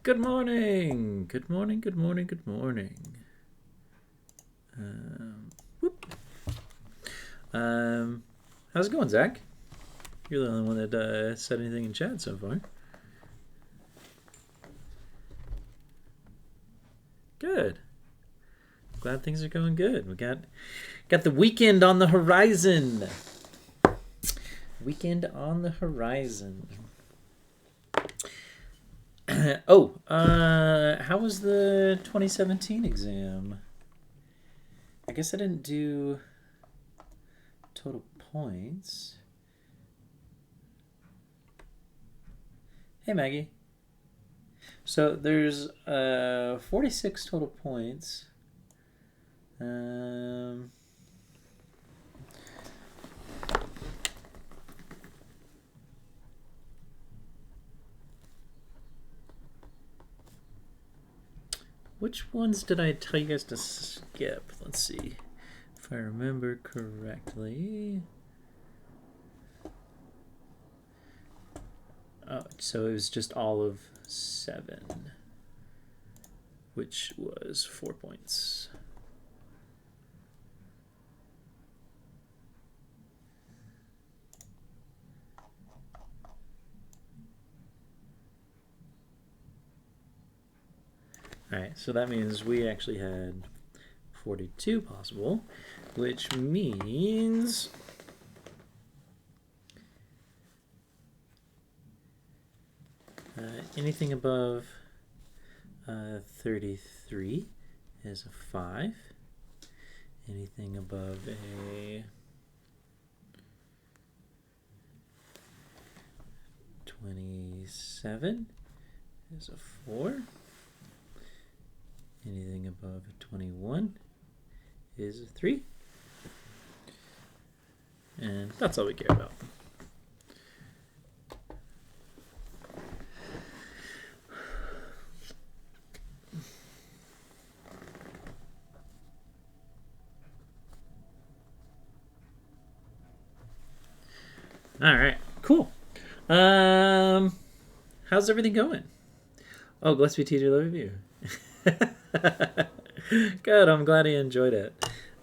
Good morning. Good morning. Good morning. Good morning. Whoop. How's it going, Zach? You're the only one that said anything in chat so far. Good. Glad things are going good. We got the weekend on the horizon. Weekend on the horizon. How was the 2017 exam? I guess I didn't do total points. Hey, Maggie. So there's 46 total points. Which ones did I tell you guys to skip? Let's see if I remember correctly. Oh, so it was just all of 7, which was 4 points. Alright, so that means we actually had 42 possible, which means anything above 33 is a 5. Anything above a 27 is a 4. Anything above a 21 is a 3. And that's all we care about. All right, cool. How's everything going? Oh, Gillespie TJ, love you. Good, I'm glad he enjoyed it.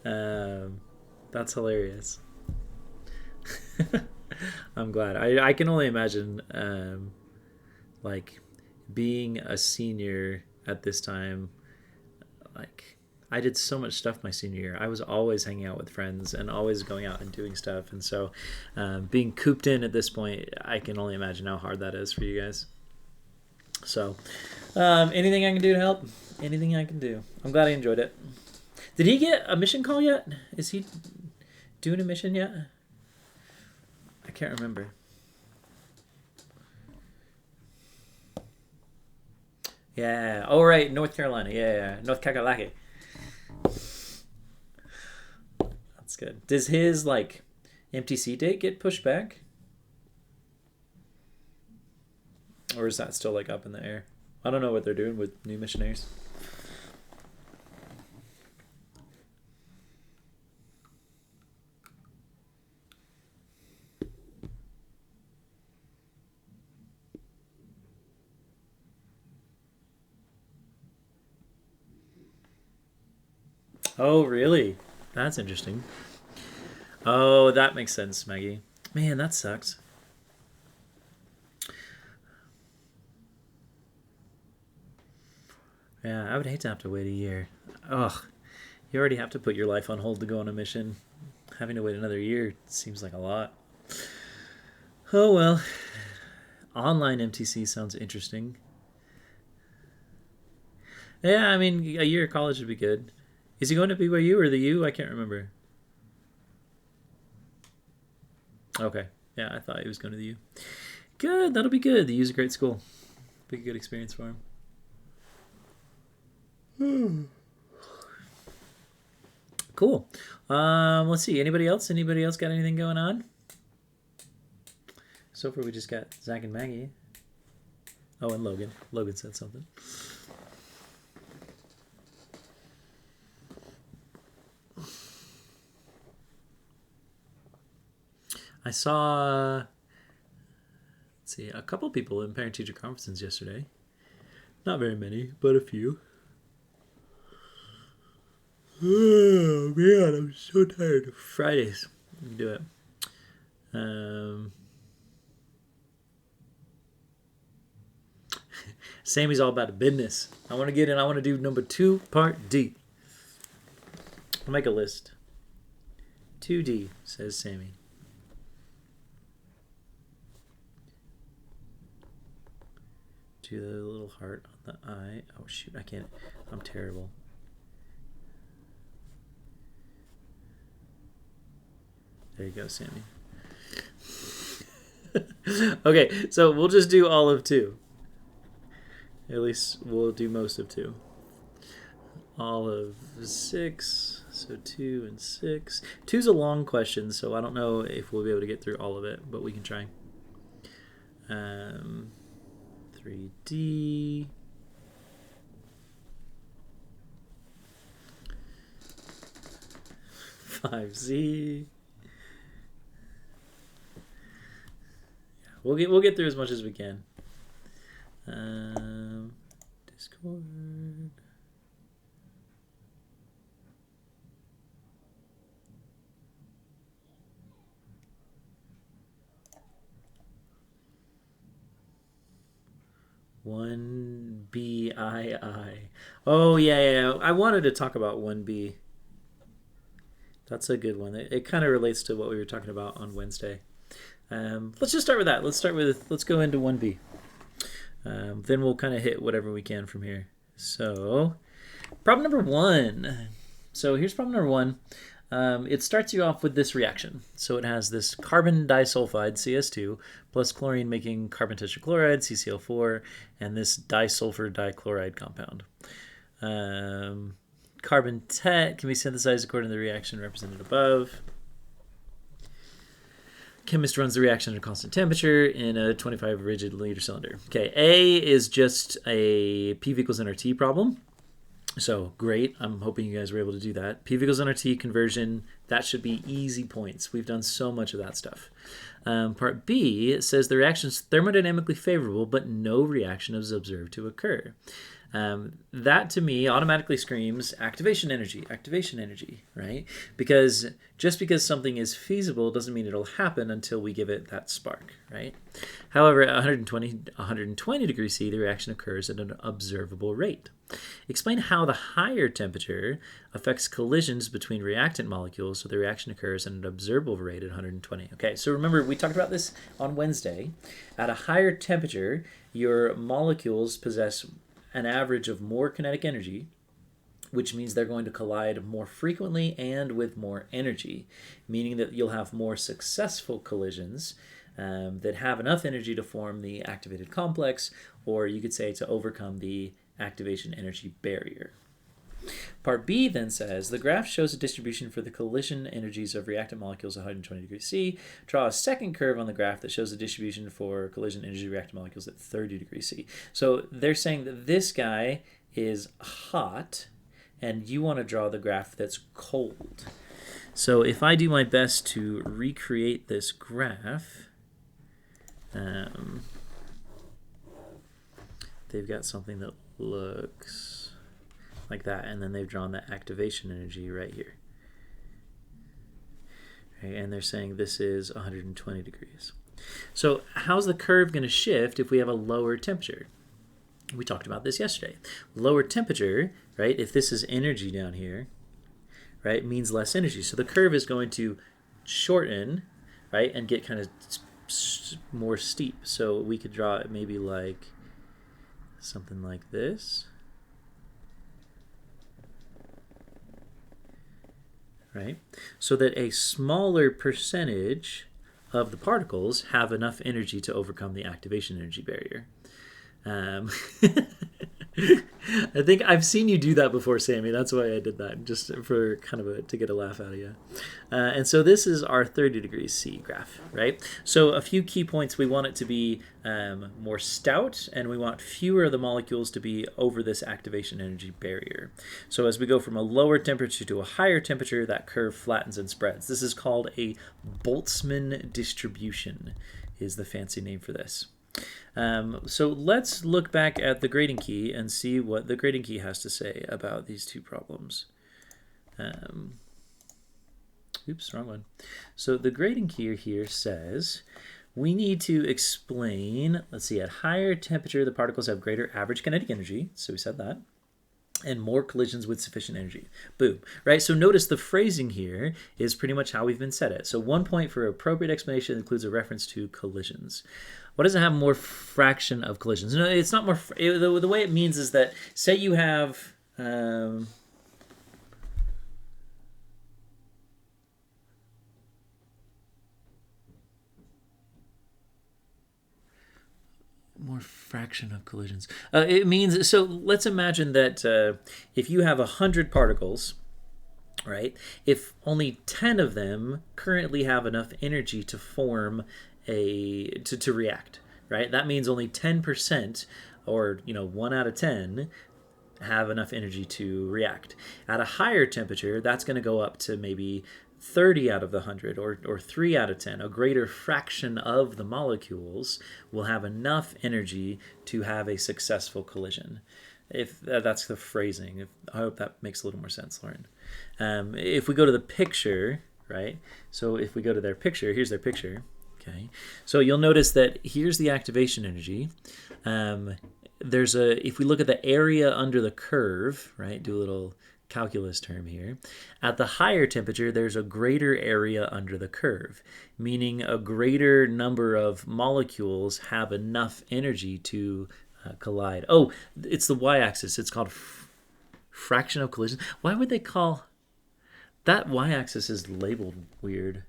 That's hilarious. I'm glad. I can only imagine like being a senior at this time. Like, I did so much stuff my senior year. I was always hanging out with friends and always going out and doing stuff. And so being cooped in at this point, I can only imagine how hard that is for you guys. So anything I can do to help? Anything I can do. I'm glad I enjoyed it. Did he get a mission call yet? Is he doing a mission yet? I can't remember. Yeah. Oh, right. North Carolina. Yeah. North Kakalaki. That's good. Does his, like, MTC date get pushed back? Or is that still, like, up in the air? I don't know what they're doing with new missionaries. Oh, really? That's interesting. Oh, that makes sense, Maggie. Man, that sucks. Yeah, I would hate to have to wait a year. Ugh. You already have to put your life on hold to go on a mission. Having to wait another year seems like a lot. Oh, well. Online MTC sounds interesting. Yeah, I mean, a year of college would be good. Is he going to BYU or the U? I can't remember. Okay. Yeah, I thought he was going to the U. Good. That'll be good. The U's a great school. Be a good experience for him. Cool. Let's see. Anybody else? Anybody else got anything going on? So far, we just got Zach and Maggie. Oh, and Logan. Logan said something. I saw, let's see, a couple people in parent-teacher conferences yesterday. Not very many, but a few. Oh man, I'm so tired. Fridays. We can do it. Sammy's all about the business. I want to get in. I want to do number 2, part D. I'll make a list. 2D, says Sammy. Do the little heart on the eye. Oh shoot, I can't. I'm terrible. There you go, Sammy. Okay, so we'll just do all of 2. At least we'll do most of 2. All of 6. So 2 and 6. 2's a long question, so I don't know if we'll be able to get through all of it, but we can try. 3D. 5Z. We'll get through as much as we can. Discord. One BII. Oh yeah. I wanted to talk about 1B. That's a good one. It kind of relates to what we were talking about on Wednesday. Let's just start with that. Let's go into 1B. Then we'll kind of hit whatever we can from here. So, problem number 1. So here's problem number 1. It starts you off with this reaction. So it has this carbon disulfide, CS2, plus chlorine making carbon tetrachloride, CCl4, and this disulfur dichloride compound. Carbon tet can be synthesized according to the reaction represented above. Chemist runs the reaction at a constant temperature in a 25 rigid liter cylinder. Okay, A is just a PV equals nRT problem. So great, I'm hoping you guys were able to do that. PV equals nRT conversion, that should be easy points. We've done so much of that stuff. Part B, it says the reaction is thermodynamically favorable, but no reaction is observed to occur. That to me automatically screams activation energy, right? Because just because something is feasible doesn't mean it'll happen until we give it that spark, right? However, at 120 degrees C, the reaction occurs at an observable rate. Explain how the higher temperature affects collisions between reactant molecules so the reaction occurs at an observable rate at 120. Okay, so remember, we talked about this on Wednesday. At a higher temperature, your molecules possess an average of more kinetic energy, which means they're going to collide more frequently and with more energy, meaning that you'll have more successful collisions that have enough energy to form the activated complex, or you could say to overcome the activation energy barrier. Part B then says, the graph shows a distribution for the collision energies of reactant molecules at 120 degrees C. Draw a second curve on the graph that shows the distribution for collision energy of reactant molecules at 30 degrees C. So they're saying that this guy is hot, and you want to draw the graph that's cold. So if I do my best to recreate this graph, they've got something that looks like that, and then they've drawn the activation energy right here. Okay, and they're saying this is 120 degrees. So how's the curve going to shift if we have a lower temperature? We talked about this yesterday. Lower temperature, right, if this is energy down here, right, means less energy. So the curve is going to shorten, right, and get kind of more steep. So we could draw it maybe like something like this. Right? So that a smaller percentage of the particles have enough energy to overcome the activation energy barrier. I think I've seen you do that before, Sammy. That's why I did that, just for kind of to get a laugh out of you. And so this is our 30 degrees C graph, right? So a few key points. We want it to be more stout, and we want fewer of the molecules to be over this activation energy barrier. So as we go from a lower temperature to a higher temperature, that curve flattens and spreads. This is called a Boltzmann distribution, is the fancy name for this. So let's look back at the grading key and see what the grading key has to say about these two problems. Oops, wrong one. So the grading key here says we need to explain, let's see, at higher temperature the particles have greater average kinetic energy, so we said that, and more collisions with sufficient energy. Boom, right? So notice the phrasing here is pretty much how we've been set it. So 1 point for appropriate explanation includes a reference to collisions. What does it have more fraction of collisions? No, it's not more, the way it means is that, say you have, more fraction of collisions. It means, so let's imagine that if you have 100 particles, right, if only 10 of them currently have enough energy to form to react, right, that means only 10%, or 1 out of 10 have enough energy to react. At a higher temperature, that's going to go up to maybe 30 out of the 100 or 3 out of 10. A greater fraction of the molecules will have enough energy to have a successful collision. If that's the phrasing. I hope that makes a little more sense, Lauren. If we go to the picture, right? So if we go to their picture, here's their picture. Okay. So you'll notice that here's the activation energy. If we look at the area under the curve, right? Do a little calculus term here. At the higher temperature, there's a greater area under the curve, meaning a greater number of molecules have enough energy to collide. Oh, it's the y-axis. It's called fraction of collision. Why would they call that y-axis is labeled weird?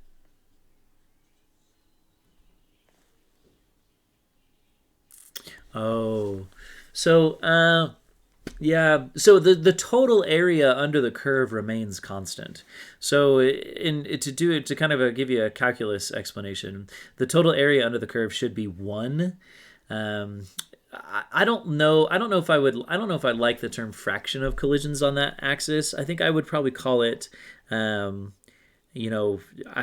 Oh, so yeah, so the total area under the curve remains constant. So to kind of give you a calculus explanation, the total area under the curve should be 1. I don't know if I like the term fraction of collisions on that axis. I think I would probably call it I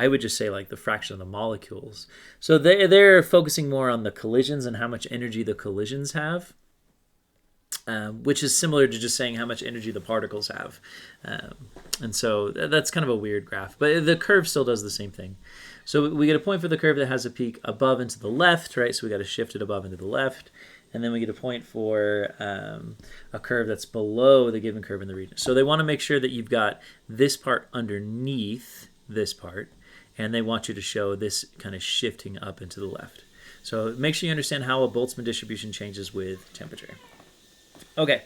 would just say like the fraction of the molecules. So they're focusing more on the collisions and how much energy the collisions have. Which is similar to just saying how much energy the particles have. And so that's kind of a weird graph. But the curve still does the same thing. So we get a point for the curve that has a peak above and to the left, right? So we got to shift it above and to the left. And then we get a point for a curve that's below the given curve in the region. So they want to make sure that you've got this part underneath this part. And they want you to show this kind of shifting up and to the left. So make sure you understand how a Boltzmann distribution changes with temperature. Okay,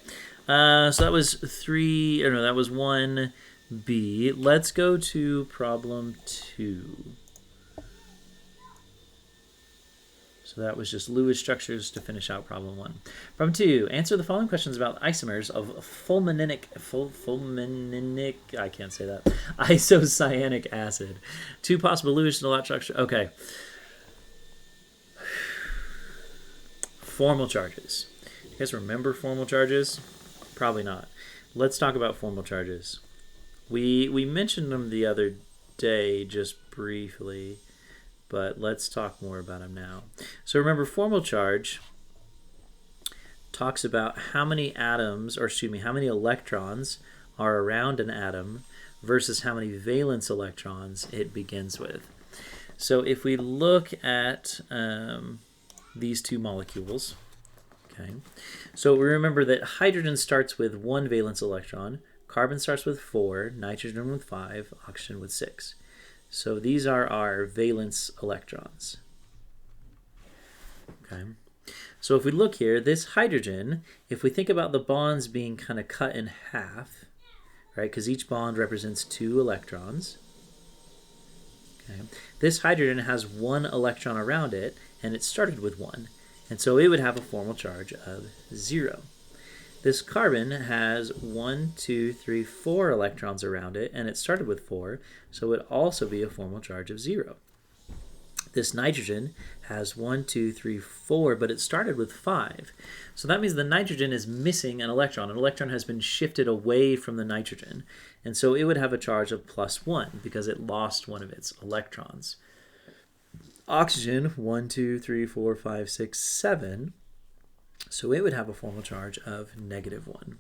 so that was 1B. Let's go to problem 2. So that was just Lewis structures to finish out problem 1. Problem 2, answer the following questions about isomers of fulmininic, I can't say that, isocyanic acid. 2 possible Lewis Delatte structure. Okay. Formal charges. You guys remember formal charges? Probably not. Let's talk about formal charges. We mentioned them the other day just briefly, but let's talk more about them now. So remember, formal charge talks about how many atoms, or excuse me, how many electrons are around an atom versus how many valence electrons it begins with. So if we look at these two molecules, okay, so we remember that hydrogen starts with 1 valence electron, carbon starts with 4, nitrogen with 5, oxygen with 6. So these are our valence electrons. Okay. So if we look here, this hydrogen, if we think about the bonds being kind of cut in half, right, because each bond represents 2 electrons. Okay. This hydrogen has 1 electron around it, and it started with 1. And so it would have a formal charge of 0. This carbon has 1, 2, 3, 4 electrons around it, and it started with 4, so it would also be a formal charge of 0. This nitrogen has 1, 2, 3, 4, but it started with 5. So that means the nitrogen is missing an electron. An electron has been shifted away from the nitrogen, and so it would have a charge of +1 because it lost one of its electrons. oxygen, 1, 2, 3, 4, 5, 6, 7. So it would have a formal charge of -1.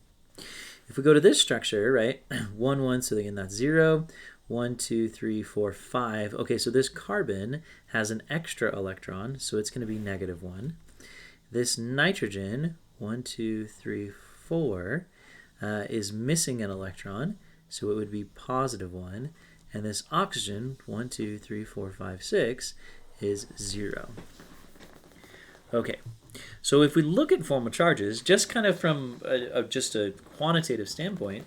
If we go to this structure, right, 1, 1, so again that's 0, 1, 2, 3, 4, 5. Okay, so this carbon has an extra electron, so it's going to be -1. This nitrogen, 1, 2, 3, 4, is missing an electron, so it would be +1. And this oxygen, 1, 2, 3, 4, 5, 6, is 0. Okay, so if we look at formal charges, just kind of from just a quantitative standpoint,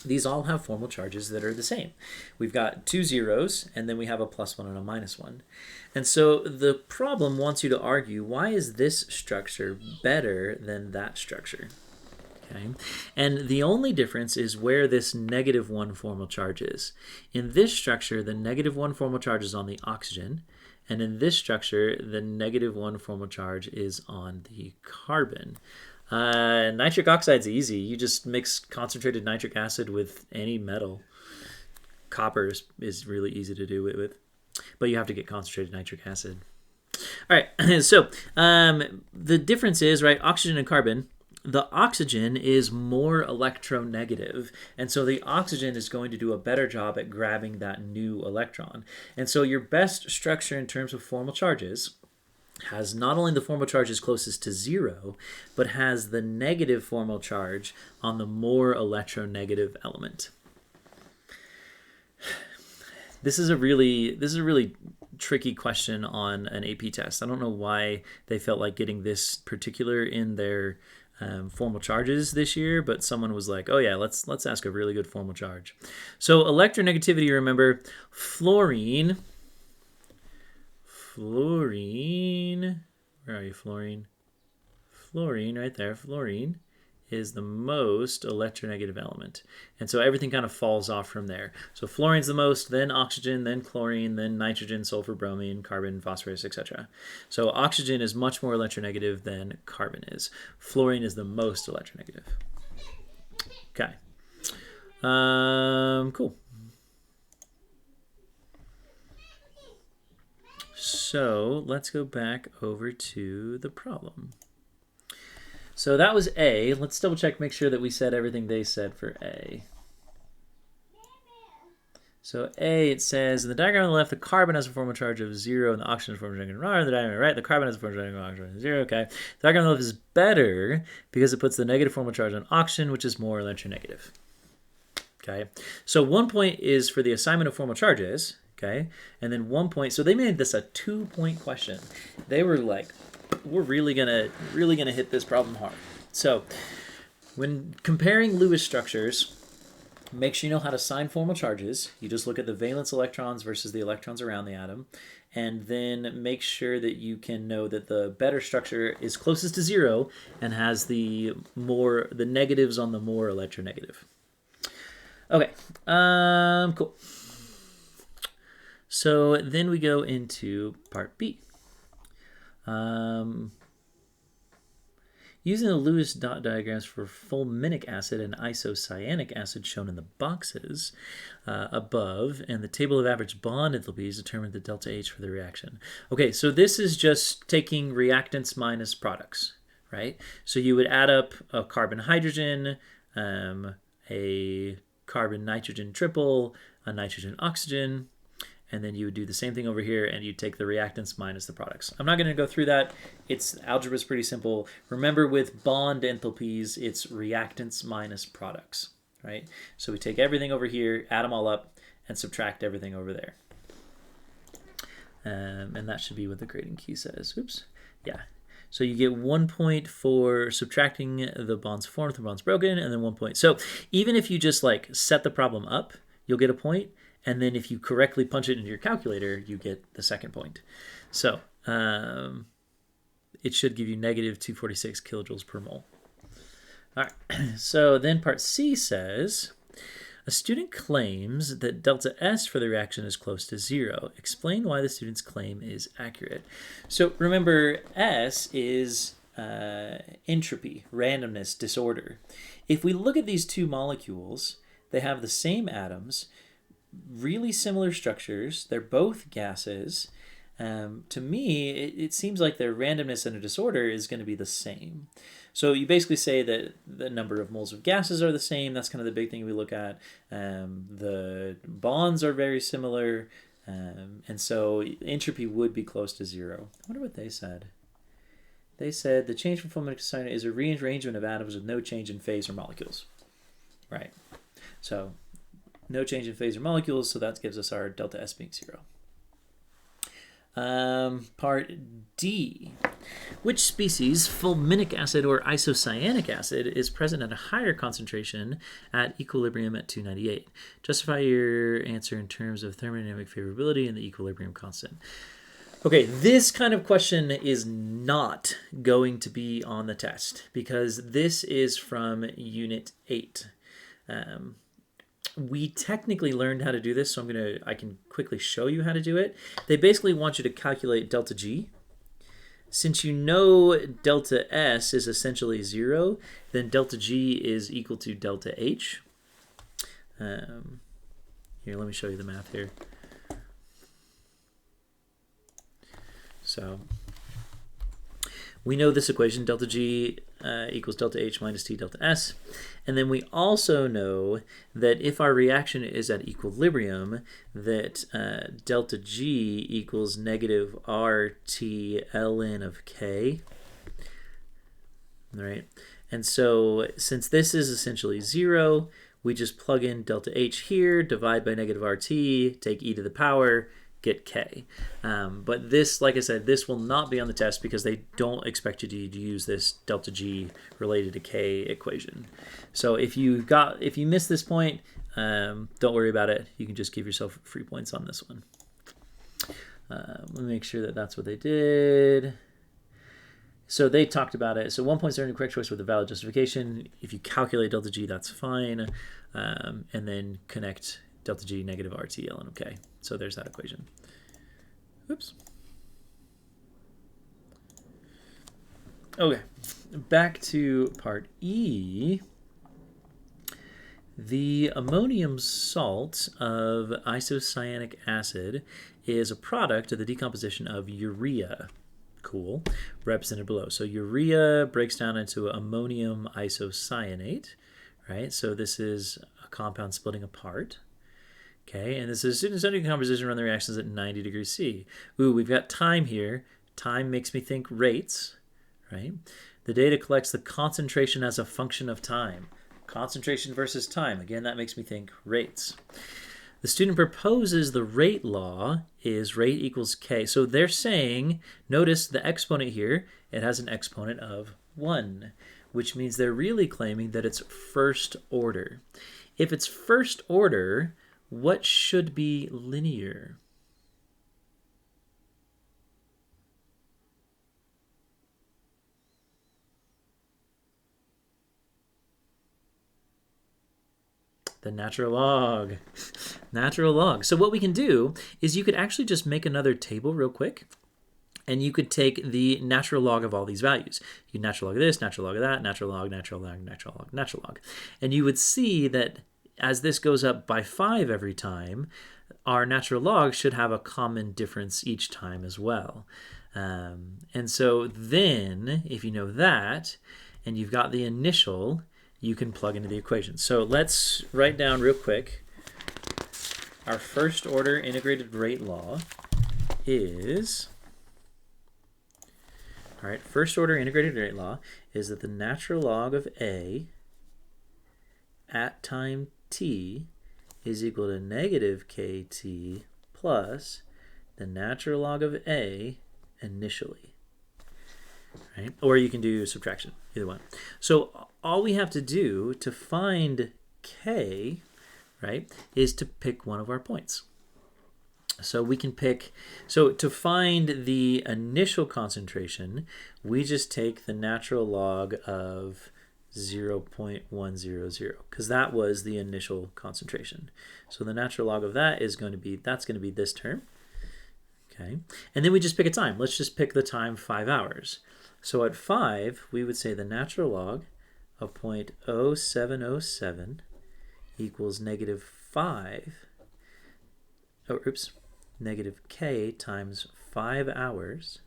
these all have formal charges that are the same. We've got 2 zeros, and then we have a +1 and a -1. And so the problem wants you to argue, why is this structure better than that structure? Okay. And the only difference is where this -1 formal charge is. In this structure, the -1 formal charge is on the oxygen, and in this structure, the -1 formal charge is on the carbon. Nitric oxide's easy. You just mix concentrated nitric acid with any metal. Copper is really easy to do it with, but you have to get concentrated nitric acid. All right, so the difference is, right, oxygen and carbon, the oxygen is more electronegative, and so the oxygen is going to do a better job at grabbing that new electron. And so your best structure in terms of formal charges has not only the formal charges closest to 0, but has the negative formal charge on the more electronegative element. This is a really tricky question on an AP test. I don't know why they felt like getting this particular in their formal charges this year, but someone was like, oh yeah, let's ask a really good formal charge. So electronegativity, remember, fluorine, where are you, fluorine? Fluorine, right there, fluorine is the most electronegative element. And so everything kind of falls off from there. So fluorine's the most, then oxygen, then chlorine, then nitrogen, sulfur, bromine, carbon, phosphorus, etc. So oxygen is much more electronegative than carbon is. Fluorine is the most electronegative. Okay. Cool. So let's go back over to the problem. So that was A. Let's double check, make sure that we said everything they said for A. So A, it says, in the diagram on the left, the carbon has a formal charge of 0 and the oxygen has a formal charge of 1. In the diagram on the right, the carbon has a formal charge of oxygen of 0. Okay. The diagram on the left is better because it puts the negative formal charge on oxygen, which is more electronegative. Okay. So 1 point is for the assignment of formal charges. Okay. And then 1 point, so they made this a 2-point question. They were like, we're really gonna hit this problem hard. So when comparing Lewis structures, make sure you know how to sign formal charges. You just look at the valence electrons versus the electrons around the atom, and then make sure that you can know that the better structure is closest to 0 and has the negatives on the more electronegative. Okay, cool. So then we go into part B. Using the Lewis dot diagrams for fulminic acid and isocyanic acid shown in the boxes above, and the table of average bond enthalpies determine the delta H for the reaction. Okay, so this is just taking reactants minus products, right? So you would add up a carbon-hydrogen, a carbon-nitrogen triple, a nitrogen-oxygen, and then you would do the same thing over here, and you take the reactants minus the products. I'm not going to go through that. Algebra is pretty simple. Remember, with bond enthalpies, it's reactants minus products, right? So we take everything over here, add them all up, and subtract everything over there. And that should be what the grading key says. Oops. Yeah. So you get 1 point for subtracting the bonds formed, the bonds broken, and then 1 point. So even if you just like set the problem up, you'll get a point. And then if you correctly punch it into your calculator, you get the second point. So it should give you negative 246 kilojoules per mole. All right, so then part C says, a student claims that delta S for the reaction is close to 0. Explain why the student's claim is accurate. So remember, S is entropy, randomness, disorder. If we look at these two molecules, they have the same atoms, really similar structures. They're both gases. to me, it seems like their randomness and a disorder is going to be the same. So you basically say that the number of moles of gases are the same. That's kind of the big thing we look at. The bonds are very similar. And so entropy would be close to zero. I wonder what they said. They said the change from fulminate to cyanide is a rearrangement of atoms with no change in phase or molecules. Right. So no change in phase or molecules, so that gives us our delta S being 0. Part D. Which species, fulminic acid or isocyanic acid, is present at a higher concentration at equilibrium at 298? Justify your answer in terms of thermodynamic favorability and the equilibrium constant. Okay, this kind of question is not going to be on the test because this is from Unit 8. We technically learned how to do this, so I can quickly show you how to do it. They basically want you to calculate delta G. Since you know delta S is essentially 0, then delta G is equal to delta H. Here, let me show you the math here. So we know this equation, delta G equals delta H minus T delta S. And then we also know that if our reaction is at equilibrium, that delta G equals negative RT ln of K. All right. And so since this is essentially 0, we just plug in delta H here, divide by negative RT, take e to the power, get K. But this, like I said, this will not be on the test because they don't expect you to use this delta G related to K equation. So if you miss this point, don't worry about it. You can just give yourself free points on this one. Let me make sure that that's what they did. So they talked about it. So 1 point's earned a correct choice with a valid justification. If you calculate delta G, that's fine. And then connect delta G negative RT ln of K. So there's that equation. Oops. Okay, back to part E. The ammonium salt of isocyanic acid is a product of the decomposition of urea. Cool. Represented below. So urea breaks down into ammonium isocyanate, right? So this is a compound splitting apart. Okay, and this is student study composition run the reactions at 90 degrees C. Ooh, we've got time here. Time makes me think rates, right? The data collects the concentration as a function of time. Concentration versus time. Again, that makes me think rates. The student proposes the rate law is rate equals K. So they're saying, notice the exponent here, it has an exponent of 1, which means they're really claiming that it's first order. If it's first order, what should be linear? The natural log. Natural log. So what we can do is you could actually just make another table real quick, and you could take the natural log of all these values. You can natural log of this, natural log of that, natural log, natural log, natural log, natural log. And you would see that as this goes up by 5 every time, our natural log should have a common difference each time as well. And so then, if you know that, and you've got the initial, you can plug into the equation. So let's write down real quick. Our first order integrated rate law is, all right, first order integrated rate law is that the natural log of A at time t is equal to negative kt plus the natural log of A initially. Right? Or you can do subtraction, either one. So all we have to do to find K, right, is to pick one of our points. So we can pick, so to find the initial concentration, we just take the natural log of 0.100 because that was the initial concentration. So the natural log of that is going to be, that's going to be this term. Okay, and then we just pick a time. Let's just pick the time 5 hours. So at 5, we would say the natural log of 0.0707 equals negative 5. Oh, oops. negative k times 5 hours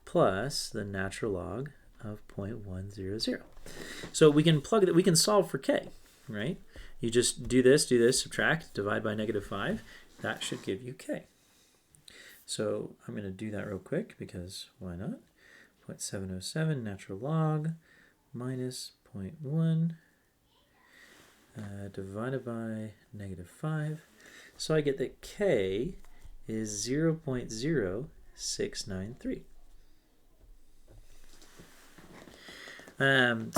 plus the natural log of 0.100. So we can plug that, we can solve for k, right? You just do this, subtract, divide by negative 5. That should give you k. So I'm going to do that real quick because why not? 0.707 natural log minus 0.1 divided by negative 5. So I get that k is 0.0693.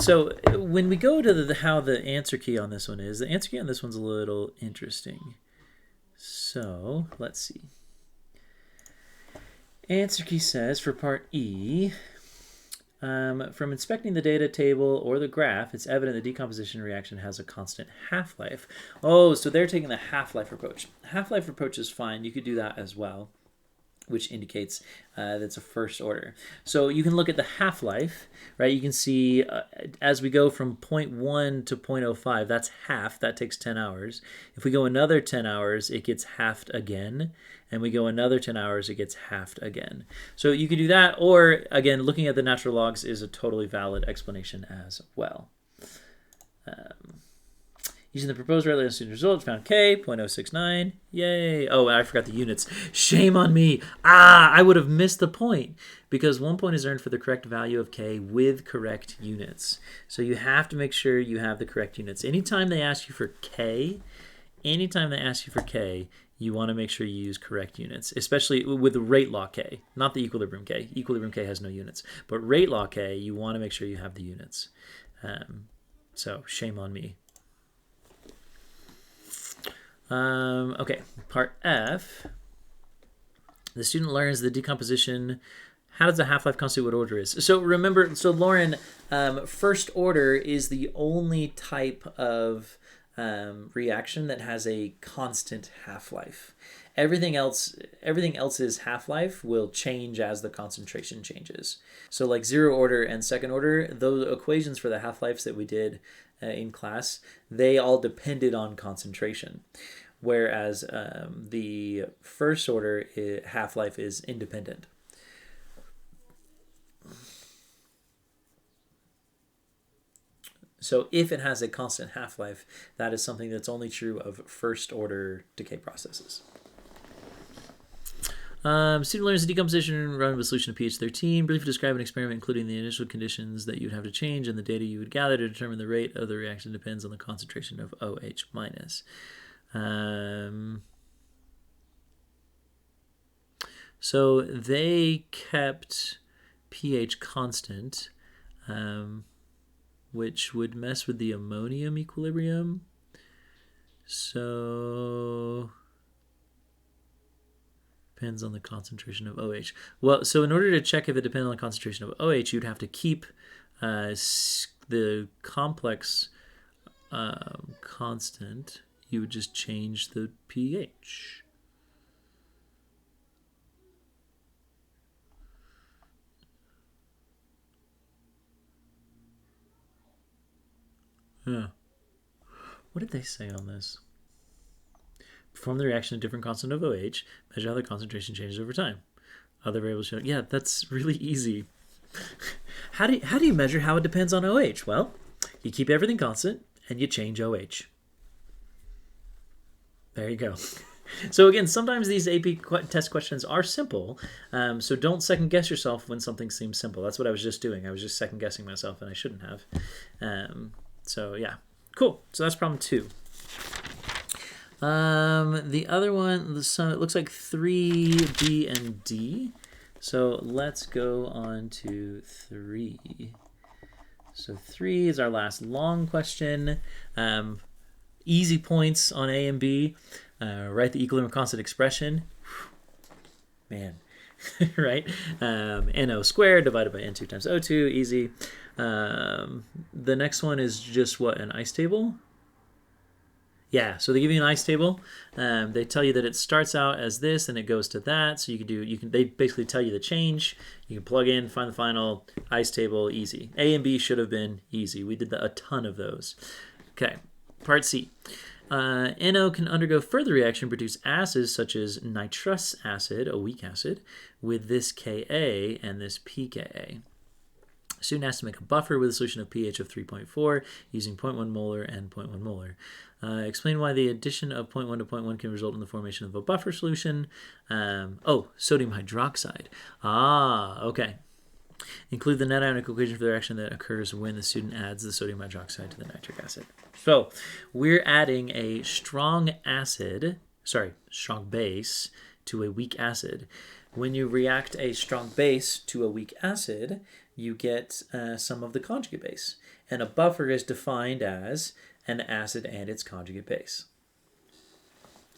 So when we go to how the answer key on this one is, the answer key on this one's a little interesting. So let's see. Answer key says for part E, from inspecting the data table or the graph, it's evident the decomposition reaction has a constant half-life. Oh, so they're taking the half-life approach. Half-life approach is fine. You could do that as well, which indicates that's a first order. So you can look at the half-life, right? You can see as we go from 0.1 to 0.05, that's half. That takes 10 hours. If we go another 10 hours, it gets halved again. And we go another 10 hours, it gets halved again. So you could do that, or again, looking at the natural logs is a totally valid explanation as well. Using the proposed rate student result, found k, 0.069, yay. Oh, I forgot the units. Shame on me. I would have missed the point because 1 point is earned for the correct value of k with correct units. So you have to make sure you have the correct units. Anytime they ask you for k, you want to make sure you use correct units, especially with the rate law k, not the equilibrium k. Equilibrium k has no units. But rate law k, you want to make sure you have the units. So shame on me. Okay, part F. The student learns the decomposition. How does the half-life constitute what order is? So remember, so Lauren, first order is the only type of reaction that has a constant half-life. Everything else's half-life will change as the concentration changes. So like zero order and second order, those equations for the half-lives that we did in class, they all depended on concentration. Whereas the first order half-life is independent. So if it has a constant half-life, that is something that's only true of first-order decay processes. Student learns the decomposition run with a solution of pH 13. Briefly describe an experiment including the initial conditions that you would have to change and the data you would gather to determine the rate of the reaction depends on the concentration of OH minus. So they kept pH constant, which would mess with the ammonium equilibrium. So depends on the concentration of OH. Well, so in order to check if it depends on the concentration of OH, you'd have to keep the complex constant. You would just change the pH. Yeah. What did they say on this? Perform the reaction at different constant of OH. Measure how the concentration changes over time. Other variables show. Yeah, that's really easy. How do you measure how it depends on OH? Well, you keep everything constant and you change OH. There you go. So again, sometimes these AP test questions are simple, so don't second guess yourself when something seems simple. That's what I was just doing. I was just second guessing myself, and I shouldn't have. So yeah, cool. So that's problem 2. The other one, so it looks like 3, B, and D. So let's go on to 3. So 3 is our last long question. Easy points on A and B. Write the equilibrium constant expression. Man, right? NO squared divided by N2 times O2, easy. The next one is just what, an ice table? Yeah, so they give you an ice table. They tell you that it starts out as this and it goes to that. So they basically tell you the change. You can plug in, find the final ice table, easy. A and B should have been easy. We did a ton of those. Okay, part C. NO can undergo further reaction and produce acids such as nitrous acid, a weak acid, with this Ka and this pKa. Student has to make a buffer with a solution of pH of 3.4 using 0.1 molar and 0.1 molar. Explain why the addition of 0.1 to 0.1 can result in the formation of a buffer solution. Sodium hydroxide. Okay. Include the net ionic equation for the reaction that occurs when the student adds the sodium hydroxide to the nitric acid. So we're adding a strong base to a weak acid. When you react a strong base to a weak acid, you get some of the conjugate base. And a buffer is defined as an acid and its conjugate base.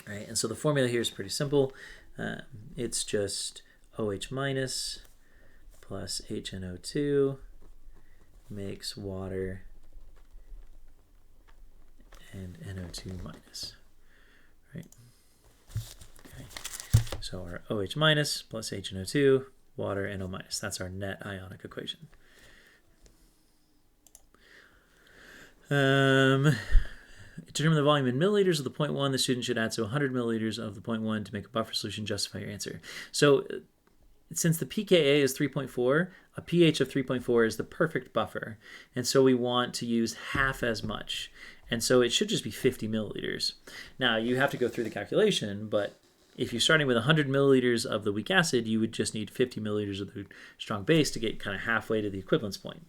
All right, and so the formula here is pretty simple. It's just OH minus plus HNO2 makes water and NO2 minus. Right? Okay. So our OH minus plus HNO2, water, NO minus. That's our net ionic equation. Determine the volume in milliliters of the 0.1 the student should add to 100 milliliters of the 0.1 to make a buffer solution. Justify your answer. So since the pKa is 3.4, a pH of 3.4 is the perfect buffer. And so we want to use half as much. And so it should just be 50 milliliters. Now, you have to go through the calculation, but if you're starting with 100 milliliters of the weak acid, you would just need 50 milliliters of the strong base to get kind of halfway to the equivalence point,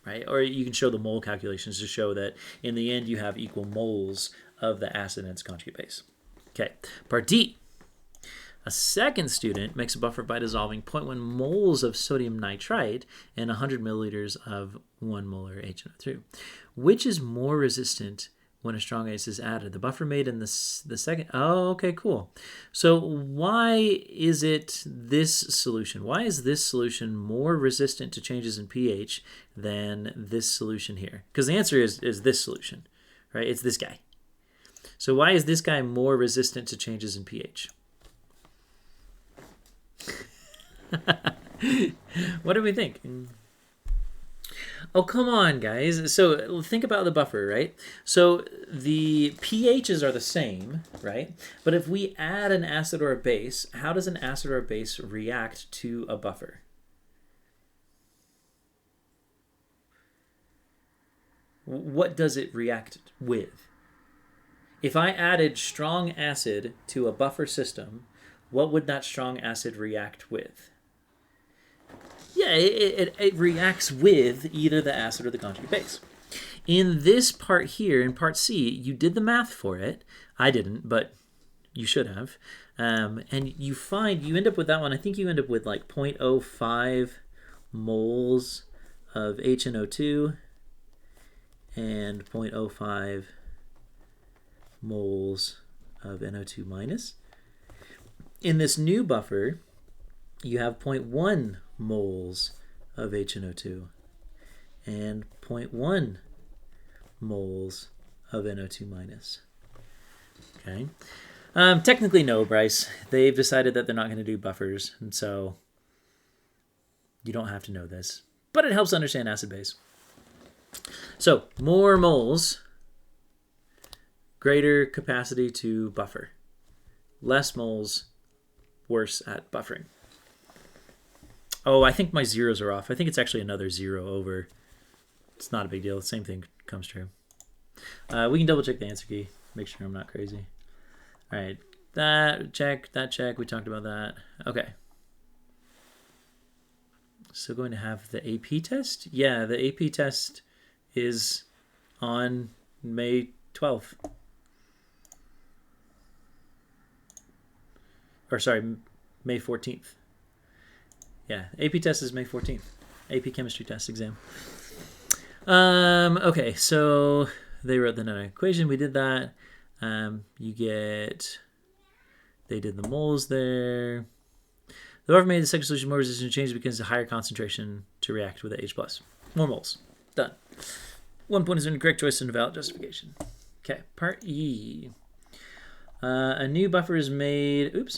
right? Or you can show the mole calculations to show that in the end you have equal moles of the acid and its conjugate base. Okay, part D. A second student makes a buffer by dissolving 0.1 moles of sodium nitrite in 100 milliliters of 1 molar HNO2. Which is more resistant when a strong base is added? The buffer made in the second. Oh, okay, cool. So why is it this solution? Why is this solution more resistant to changes in pH than this solution here? Because the answer is this solution, right? It's this guy. So why is this guy more resistant to changes in pH? What do we think? Oh, come on, guys. So think about the buffer, right? So the pHs are the same, right? But if we add an acid or a base, how does an acid or a base react to a buffer? What does it react with? If I added strong acid to a buffer system, what would that strong acid react with? Yeah, it reacts with either the acid or the conjugate base. In this part here, in part C, you did the math for it. I didn't, but you should have. And you end up with that one. I think you end up with like 0.05 moles of HNO2 and 0.05 moles of NO2 minus. In this new buffer, you have 0.1 moles of HNO2 and 0.1 moles of NO2 minus. Okay. Technically, no, Bryce. They've decided that they're not going to do buffers, and so you don't have to know this. But it helps understand acid base. So, more moles, greater capacity to buffer. Less moles, worse at buffering. Oh, I think my zeros are off. I think it's actually another 0 over. It's not a big deal. The same thing comes true. We can double check the answer key. Make sure I'm not crazy. All right. That check. We talked about that. Okay. So going to have the AP test? Yeah, the AP test is on May 12th. Or sorry, May 14th. Yeah, AP test is May 14th. AP chemistry test exam. Okay, so they wrote the net equation. We did that. They did the moles there. The buffer made the second solution more resistant to change because of higher concentration to react with the H+. More moles. Done. 1 point is an incorrect choice and a valid justification. Okay, part E. A new buffer is made.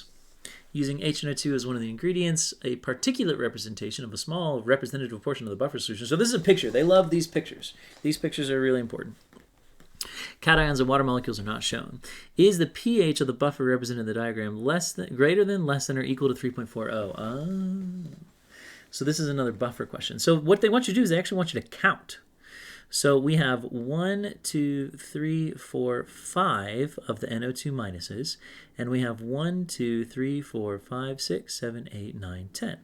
Using HNO2 as one of the ingredients, a particulate representation of a small representative portion of the buffer solution. So this is a picture. They love these pictures. These pictures are really important. Cations and water molecules are not shown. Is the pH of the buffer represented in the diagram greater than, less than, or equal to 3.40? So this is another buffer question. So what they want you to do is they actually want you to count. So we have 1, 2, 3, 4, 5 of the NO2 minuses, and we have 1, 2, 3, 4, 5, 6, 7, 8, 9, 10.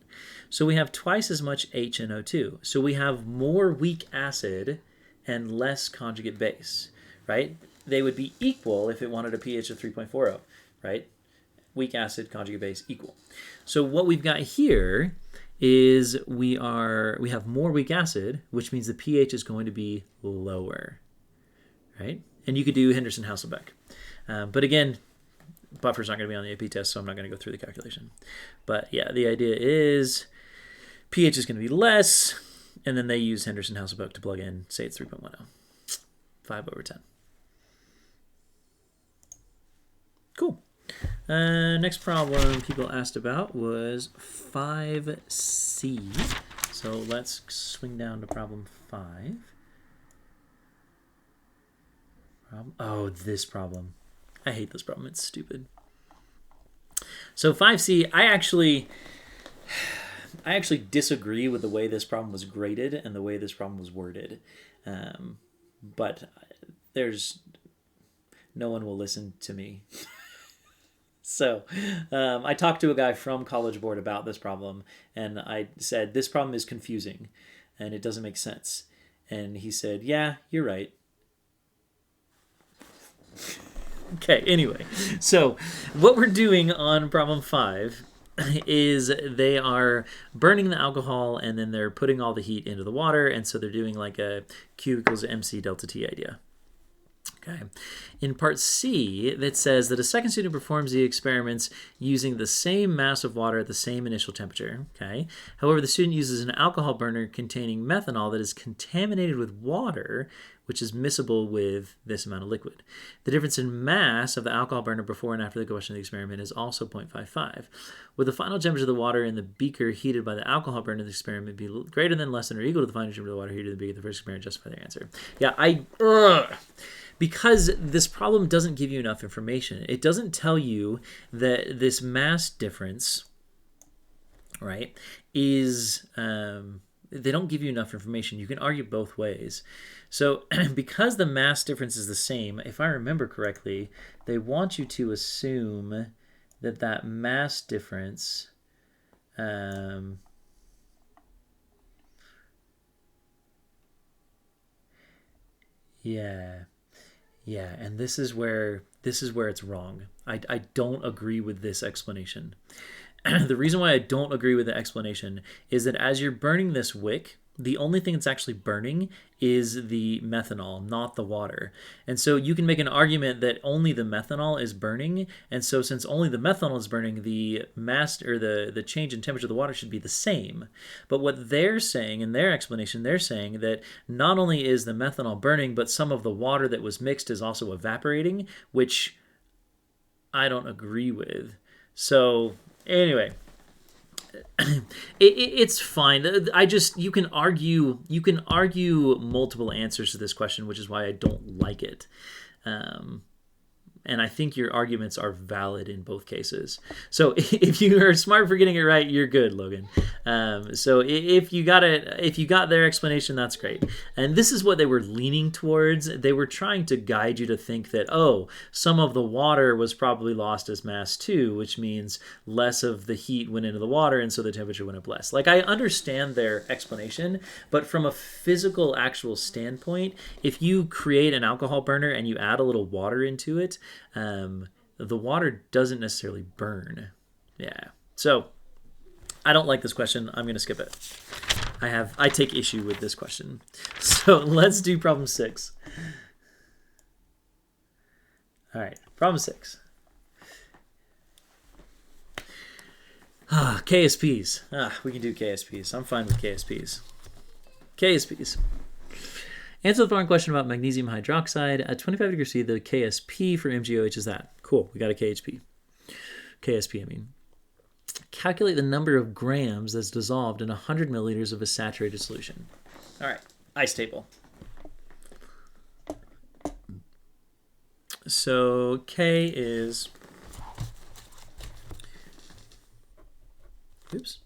So we have twice as much HNO2. So we have more weak acid and less conjugate base, right? They would be equal if it wanted a pH of 3.40, right? Weak acid, conjugate base, equal. So what we've got here is we have more weak acid, which means the pH is going to be lower, right? And you could do Henderson-Hasselbeck. But again, buffer's not going to be on the AP test, so I'm not going to go through the calculation. But yeah, the idea is pH is going to be less, and then they use Henderson-Hasselbeck to plug in, say it's 3.10, 5/10. Cool. Next problem people asked about was 5C. So let's swing down to problem 5. Oh, this problem. I hate this problem. It's stupid. So 5C, I actually disagree with the way this problem was graded and the way this problem was worded. But no one will listen to me. So I talked to a guy from College Board about this problem, and I said, this problem is confusing, and it doesn't make sense. And he said, yeah, you're right. Okay, anyway. So what we're doing on problem 5 is they are burning the alcohol, and then they're putting all the heat into the water, and so they're doing like a Q equals MC delta T idea. Okay. In part C, that says that a second student performs the experiments using the same mass of water at the same initial temperature. Okay. However, the student uses an alcohol burner containing methanol that is contaminated with water, which is miscible with this amount of liquid. The difference in mass of the alcohol burner before and after the combustion of the experiment is also 0.55. Would the final temperature of the water in the beaker heated by the alcohol burner of the experiment be greater than, less than, or equal to the final temperature of the water heated in the beaker of the first experiment? Justify their answer. Yeah, because this problem doesn't give you enough information. It doesn't tell you that this mass difference, right, is, they don't give you enough information. You can argue both ways. So because the mass difference is the same, if I remember correctly, they want you to assume that that mass difference, Yeah, and this is where it's wrong. I don't agree with this explanation. The reason why I don't agree with the explanation is that as you're burning this wick, the only thing that's actually burning is the methanol, not the water. And so you can make an argument that only the methanol is burning, and so since only the methanol is burning, the mass or the change in temperature of the water should be the same. But what they're saying in their explanation, they're saying that not only is the methanol burning, but some of the water that was mixed is also evaporating, which I don't agree with. So anyway, it's fine. You can argue multiple answers to this question, which is why I don't like it. And I think your arguments are valid in both cases. So if you are smart for getting it right, you're good, Logan. So if you got their explanation, that's great. And this is what they were leaning towards. They were trying to guide you to think that, oh, some of the water was probably lost as mass too, which means less of the heat went into the water, and so the temperature went up less. Like, I understand their explanation, but from a physical, actual standpoint, if you create an alcohol burner and you add a little water into it, the water doesn't necessarily burn. Yeah. So I don't like this question. I'm going to skip it. I take issue with this question. So let's do problem 6. All right. Problem 6. KSPs. We can do KSPs. I'm fine with KSPs. KSPs. Answer the following question about magnesium hydroxide. At 25 degrees C, the KSP for MgOH is that. Cool, we got a KSP. KSP, I mean. Calculate the number of grams that's dissolved in 100 milliliters of a saturated solution. All right, ice table. So K is, oops,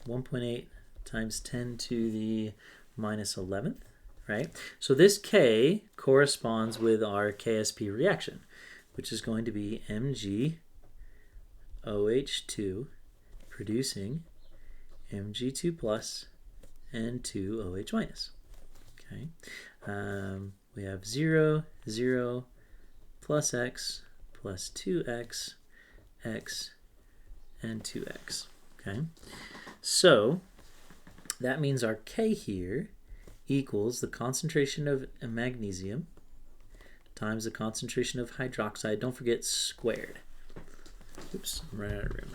1.8 times 10 to the minus 11th, right? So this K corresponds with our KSP reaction, which is going to be MgOH2 producing Mg2 plus and 2OH minus. Okay, we have 0, 0, plus x, plus 2x, x, and 2x. Okay, so that means our K here equals the concentration of magnesium times the concentration of hydroxide, don't forget squared. Oops, I'm running out of room.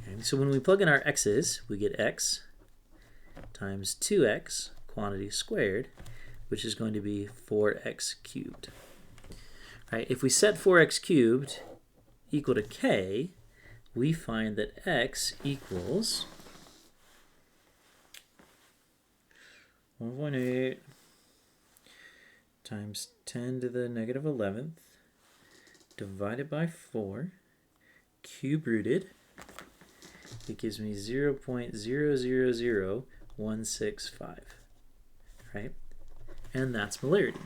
Okay, so when we plug in our x's, we get x times 2x, quantity squared, which is going to be 4x cubed. Right, if we set 4x cubed equal to k, we find that x equals 1.8 times 10 to the negative 11th divided by 4 cube rooted. It gives me 0.000165, right? And that's molarity.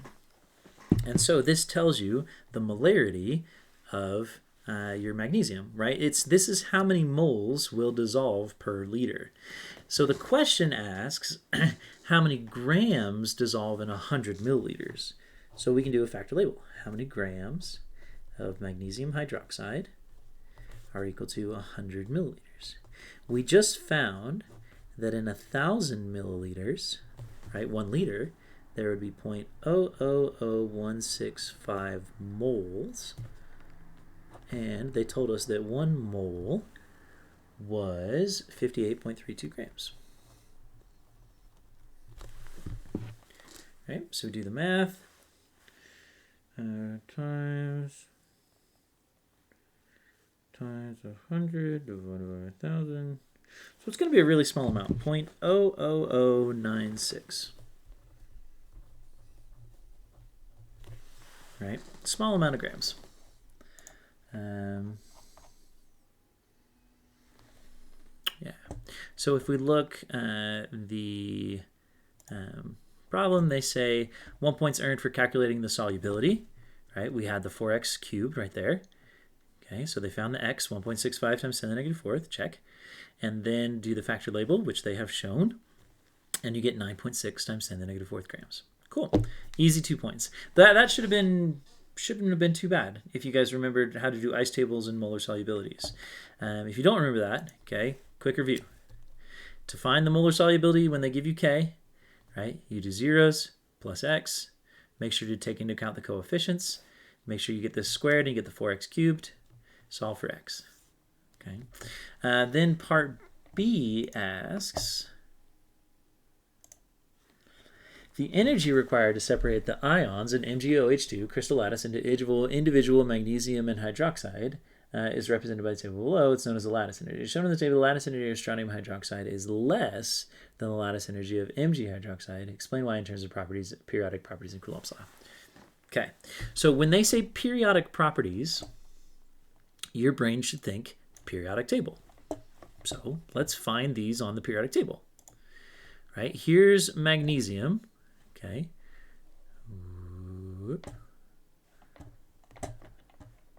And so this tells you the molarity of your magnesium, right? This is how many moles will dissolve per liter. So the question asks how many grams dissolve in 100 milliliters. So we can do a factor label. How many grams of magnesium hydroxide are equal to 100 milliliters? We just found that in 1,000 milliliters, right, 1 liter, there would be 0.000165 moles. And they told us that 1 mole was 58.32 grams. Right, so we do the math. Times 100 divided by 1,000. So it's going to be a really small amount, 0.00096. Right, small amount of grams. Yeah. So if we look at the problem, they say 1 point's earned for calculating the solubility. Right, we had the 4x cubed right there. Okay, so they found the x, 1.65 times 10 to the negative fourth, check. And then do the factor label, which they have shown. And you get 9.6 times 10 to the negative fourth grams. Cool. Easy 2 points. That shouldn't have been too bad if you guys remembered how to do ice tables and molar solubilities. If you don't remember that, okay, quick review. To find the molar solubility when they give you K, right, you do zeros plus x. Make sure to take into account the coefficients. Make sure you get this squared and you get the 4x cubed. Solve for x. Okay. Then part B asks the energy required to separate the ions in MgOH2 crystal lattice into individual magnesium and hydroxide is represented by the table below. It's known as the lattice energy. Shown in the table, the lattice energy of strontium hydroxide is less than the lattice energy of Mg hydroxide. Explain why in terms of properties, periodic properties in Coulomb's law. Okay, so when they say periodic properties, your brain should think periodic table. So let's find these on the periodic table. Right, here's magnesium. Okay.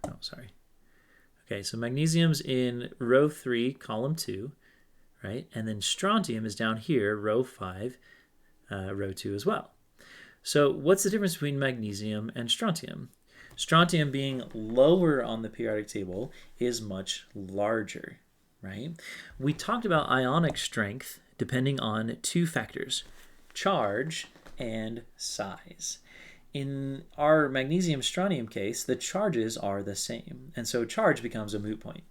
Oh, sorry. Okay, so magnesium's in row 3, column 2, right? And then strontium is down here, row 5, row 2 as well. So what's the difference between magnesium and strontium? Strontium being lower on the periodic table is much larger, right? We talked about ionic strength depending on 2 factors, charge and size. In our magnesium strontium case, the charges are the same, and so charge becomes a moot point.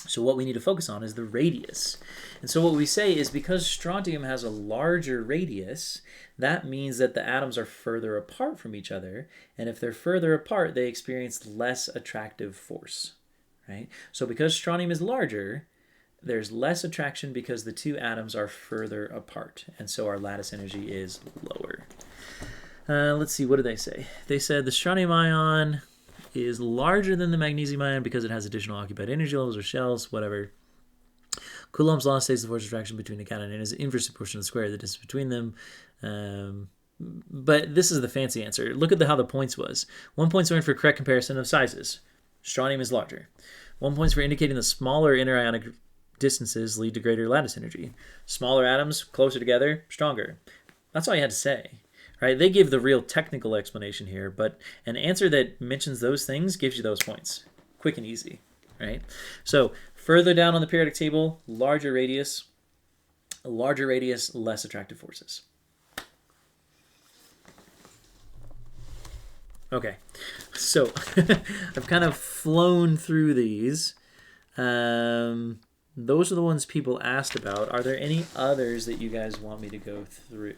So what we need to focus on is the radius. And so what we say is because strontium has a larger radius, that means that the atoms are further apart from each other, and if they're further apart, they experience less attractive force, right? So because strontium is larger, there's less attraction because the two atoms are further apart, and so our lattice energy is lower. Let's see, what did they say? They said the strontium ion is larger than the magnesium ion because it has additional occupied energy levels or shells, whatever. Coulomb's law states the force of attraction between a cation and is inversely proportional to the square of the distance between them. But this is the fancy answer. Look at how the points was. 1 point for correct comparison of sizes. Strontium is larger. 1 point for indicating the smaller interionic distances lead to greater lattice energy. Smaller atoms, closer together, stronger. That's all you had to say. Right? They give the real technical explanation here, but an answer that mentions those things gives you those points. Quick and easy. Right? So further down on the periodic table, larger radius, less attractive forces. Okay, so I've kind of flown through these. Those are the ones people asked about. Are there any others that you guys want me to go through?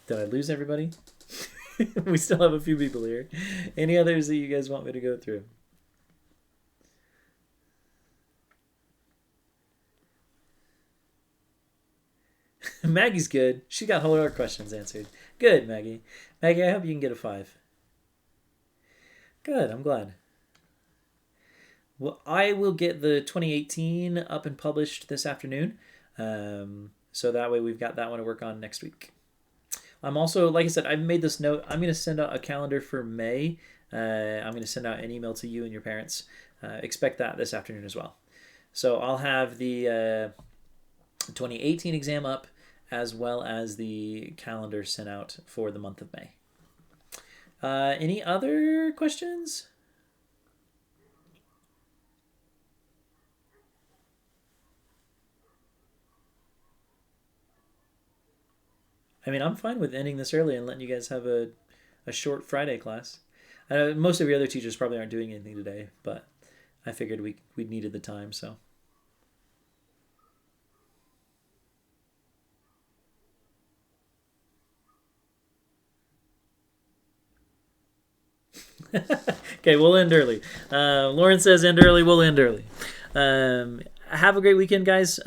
Did I lose everybody? We still have a few people here. Any others that you guys want me to go through? Maggie's good. She got all our questions answered. Good, Maggie. Maggie, I hope you can get a 5. Good, I'm glad. Well, I will get the 2018 up and published this afternoon. So that way we've got that one to work on next week. I'm also, like I said, I've made this note. I'm going to send out a calendar for May. I'm going to send out an email to you and your parents. Expect that this afternoon as well. So I'll have the 2018 exam up as well as the calendar sent out for the month of May. Any other questions? I mean, I'm fine with ending this early and letting you guys have a short Friday class. Most of your other teachers probably aren't doing anything today, but I figured we needed the time, so. Okay, we'll end early. Lauren says end early, we'll end early. Have a great weekend, guys.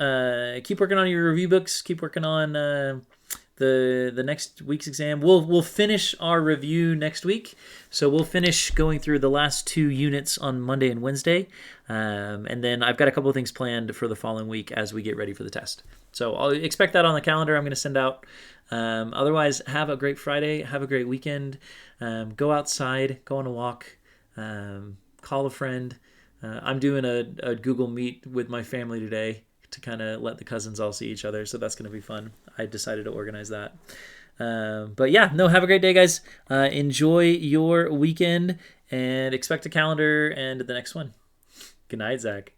Keep working on your review books. Keep working on the next week's exam. We'll finish our review next week. So we'll finish going through the last 2 units on Monday and Wednesday. And then I've got a couple of things planned for the following week as we get ready for the test. So I'll expect that on the calendar I'm going to send out. Otherwise, have a great Friday. Have a great weekend. Go outside. Go on a walk. Call a friend. I'm doing a Google Meet with my family today to kind of let the cousins all see each other. So that's going to be fun. I decided to organize that. But yeah, no, have a great day, guys. Enjoy your weekend and expect a calendar and the next one. Good night, Zach.